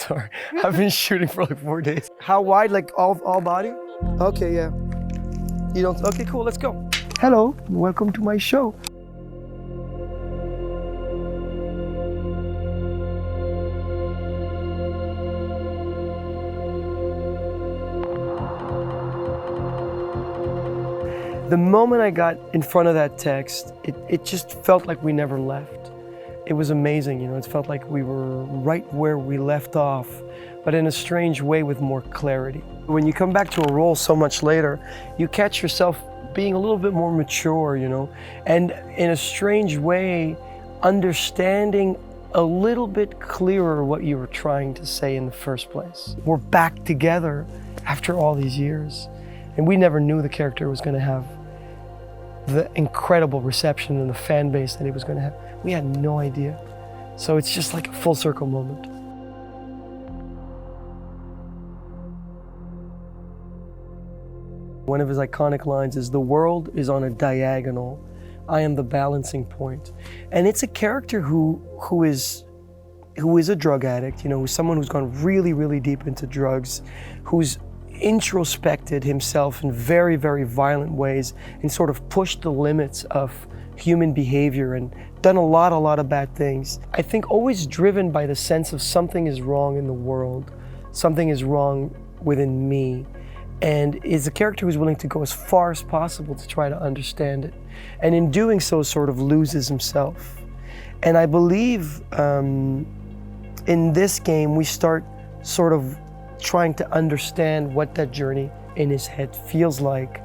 sorry. I've been shooting for like 4 days. How wide, like all body? Okay, yeah. You don't, okay, cool, let's go. Hello, welcome to my show. The moment I got in front of that text, it just felt like we never left. It was amazing, you know, it felt like we were right where we left off, but in a strange way with more clarity. When you come back to a role so much later, you catch yourself being a little bit more mature, you know, and in a strange way, understanding a little bit clearer what you were trying to say in the first place. We're back together after all these years, and we never knew the character was going to have the incredible reception and the fan base that he was going to have. We had no idea. So it's just like a full circle moment. One of his iconic lines is, "The world is on a diagonal. I am the balancing point." And it's a character who is a drug addict, you know, who's someone who's gone really, really deep into drugs, who's introspected himself in very, very violent ways and sort of pushed the limits of human behavior and done a lot of bad things. I think always driven by the sense of something is wrong in the world, something is wrong within me, and is a character who's willing to go as far as possible to try to understand it. And in doing so, sort of loses himself. And I believe in this game, we start sort of trying to understand what that journey in his head feels like.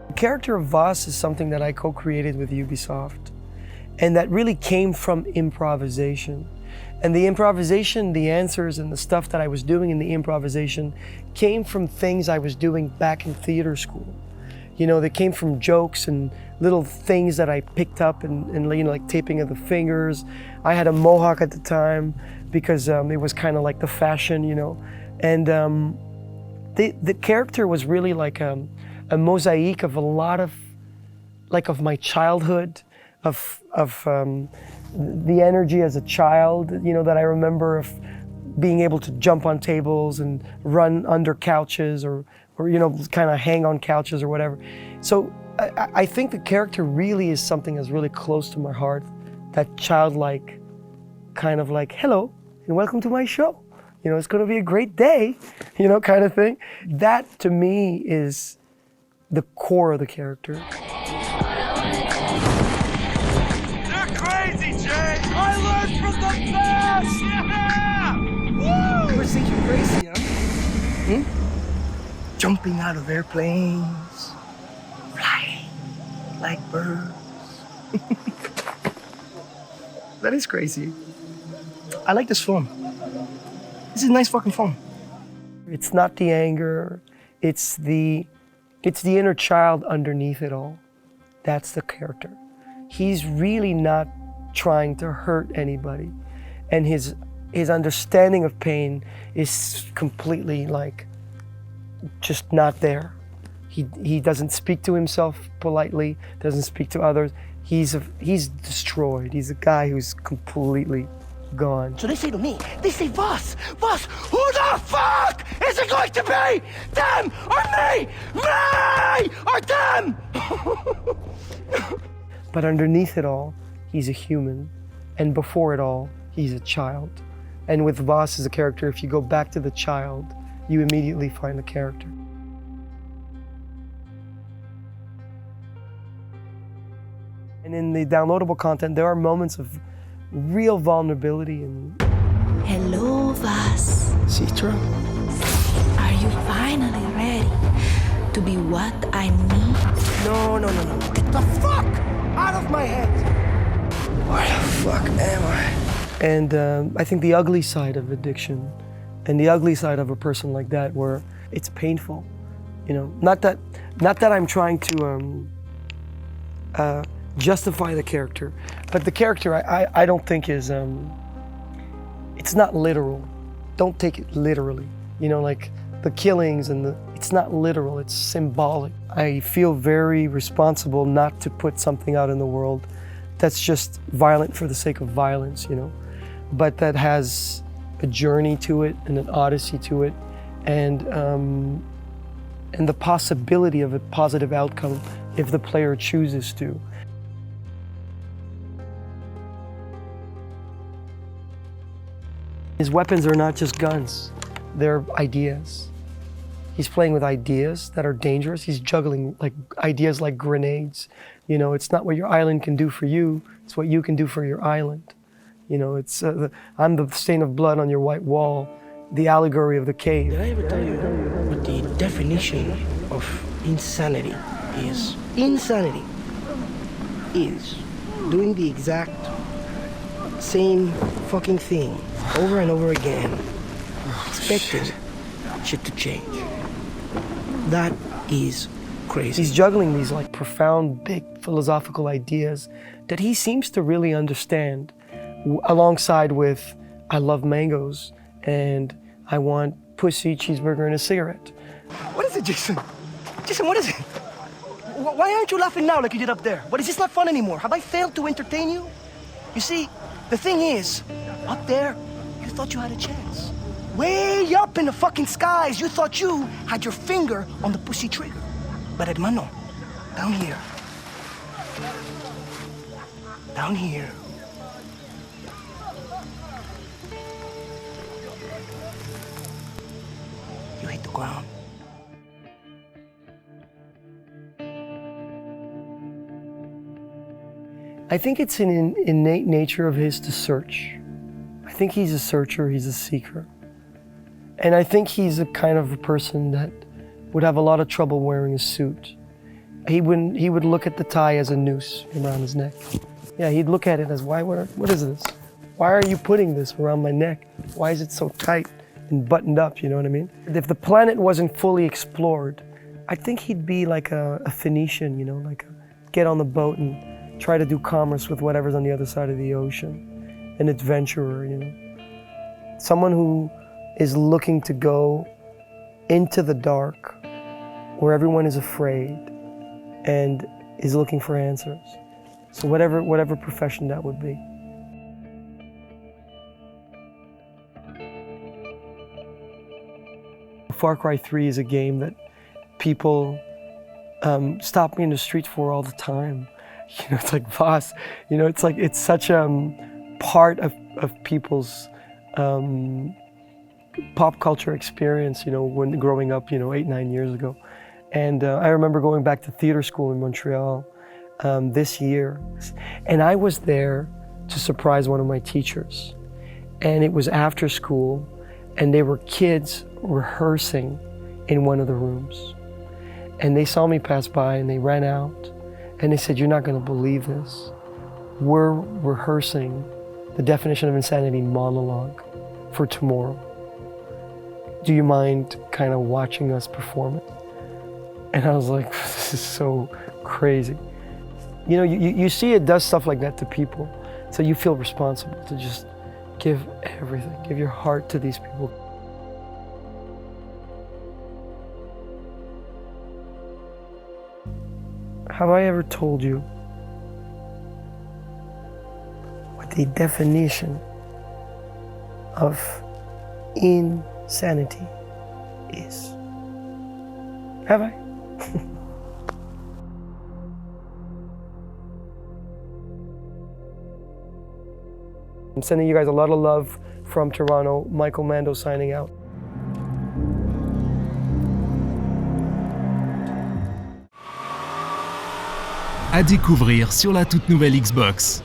The character of Vaas is something that I co-created with Ubisoft, and that really came from improvisation. And the improvisation, the answers and the stuff that I was doing in the improvisation came from things I was doing back in theater school. You know, they came from jokes and little things that I picked up and you know, like taping of the fingers. I had a mohawk at the time because it was kind of like the fashion, you know. And the character was really like a mosaic of a lot of, like, of my childhood, of the energy as a child, you know, that I remember of being able to jump on tables and run under couches or you know, kind of hang on couches or whatever. So I think the character really is something that's really close to my heart, that childlike kind of like, hello, and welcome to my show. You know, it's gonna be a great day, you know, kind of thing. That to me is the core of the character. They're crazy, Jay! I learned from the best! Yeah! Woo! You think you're crazy, huh? Jumping out of airplanes, flying like birds. That is crazy. I like this film. This is a nice fucking film. It's not the anger, it's the inner child underneath it all. That's the character. He's really not trying to hurt anybody, and his understanding of pain is completely like just not there. He doesn't speak to himself politely, doesn't speak to others. He's destroyed. He's a guy who's completely gone. So they say to me, they say, Vaas, who the fuck is it going to be? Them or me? Me or them? But underneath it all, he's a human. And before it all, he's a child. And with Vaas as a character, if you go back to the child, you immediately find the character. And in the downloadable content, there are moments of real vulnerability and... Hello, Vaas. Citra? Are you finally ready to be what I need? No. Get the fuck out of my head! Where the fuck am I? And I think the ugly side of addiction and the ugly side of a person like that, where it's painful, you know. Not that I'm trying to justify the character, but the character I don't think is, it's not literal. Don't take it literally, you know, like the killings and it's not literal, it's symbolic. I feel very responsible not to put something out in the world that's just violent for the sake of violence, you know, but that has a journey to it and an odyssey to it, and the possibility of a positive outcome if the player chooses to. His weapons are not just guns, they're ideas. He's playing with ideas that are dangerous. He's juggling like ideas like grenades. You know, it's not what your island can do for you, it's what you can do for your island. You know, it's I'm the stain of blood on your white wall, the allegory of the cave. Did I ever tell you what the definition of insanity is? Insanity is doing the exact same fucking thing over and over again, expecting shit to change. That is crazy. He's juggling these like profound, big philosophical ideas that he seems to really understand, alongside with, I love mangoes and I want pussy, cheeseburger, and a cigarette. What is it, Jason? Jason, what is it? Why aren't you laughing now like you did up there? What, is this not fun anymore? Have I failed to entertain you? You see, the thing is, up there, you thought you had a chance. Way up in the fucking skies, you thought you had your finger on the pussy trigger. But hermano, down here, you hit the ground. I think it's an innate nature of his to search. I think he's a searcher, he's a seeker. And I think he's a kind of a person that would have a lot of trouble wearing a suit. He would look at the tie as a noose around his neck. Yeah, he'd look at it as, what is this? Why are you putting this around my neck? Why is it so tight and buttoned up, you know what I mean? If the planet wasn't fully explored, I think he'd be like a Phoenician, you know, like get on the boat and try to do commerce with whatever's on the other side of the ocean. An adventurer, you know. Someone who is looking to go into the dark where everyone is afraid and is looking for answers. So whatever profession that would be. Far Cry 3 is a game that people stop me in the streets for all the time. You know, it's like Vaas, you know, it's like, it's such a part of people's pop culture experience, you know, when growing up, you know, 8-9 years ago. And I remember going back to theater school in Montreal this year. And I was there to surprise one of my teachers. And it was after school, and there were kids rehearsing in one of the rooms. And they saw me pass by and they ran out. And they said, "You're not going to believe this. We're rehearsing the definition of insanity monologue for tomorrow. Do you mind kind of watching us perform it?" And I was like, this is so crazy. You know, you see it does stuff like that to people. So you feel responsible to just give everything, give your heart to these people. Have I ever told you what the definition of insanity is? Have I? I'm sending you guys a lot of love from Toronto. Michael Mando signing out. À découvrir sur la toute nouvelle Xbox.